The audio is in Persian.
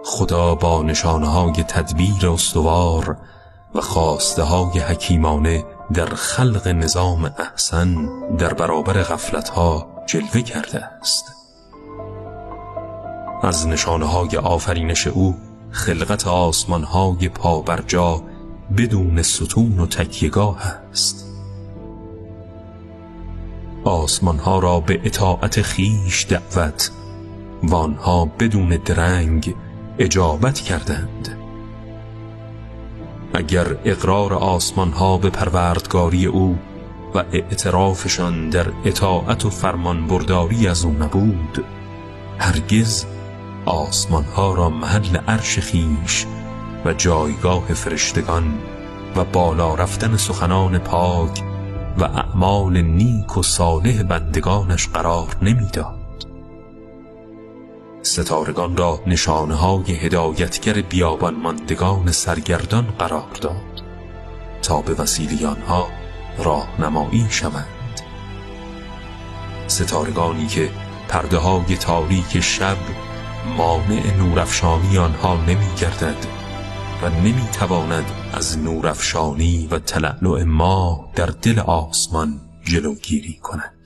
خدا با نشانه‌های تدبیر استوار و خواسته‌های حکیمانه در خلق نظام احسن در برابر غفلت‌ها جلوه کرده است. از نشانه‌های آفرینش او خلقت آسمان‌های پابرجا بدون ستون و تکیه‌گاه است. آسمان‌ها را به اطاعت خیش دعوت و آنها بدون درنگ اجابت کردند. اگر اقرار آسمان‌ها به پروردگاری او و اعترافشان در اطاعت و فرمانبرداری از او نبود، هرگز آسمان‌ها را محل عرش خیش و جایگاه فرشتگان و بالا رفتن سخنان پاک و اعمال نیک و صالح بندگانش قرار نمی‌داد. ستارگان را نشانه‌های هدایتگر بیابان ماندگان سرگردان قرار داد تا به وسیله آنها راهنمایی شوند. ستارگانی که پرده‌های تاریک شب مانع نورافشانی آنها نمی‌گردد و نمی‌تواند از نورافشانی و تلألؤ ماه در دل آسمان جلوگیری کند.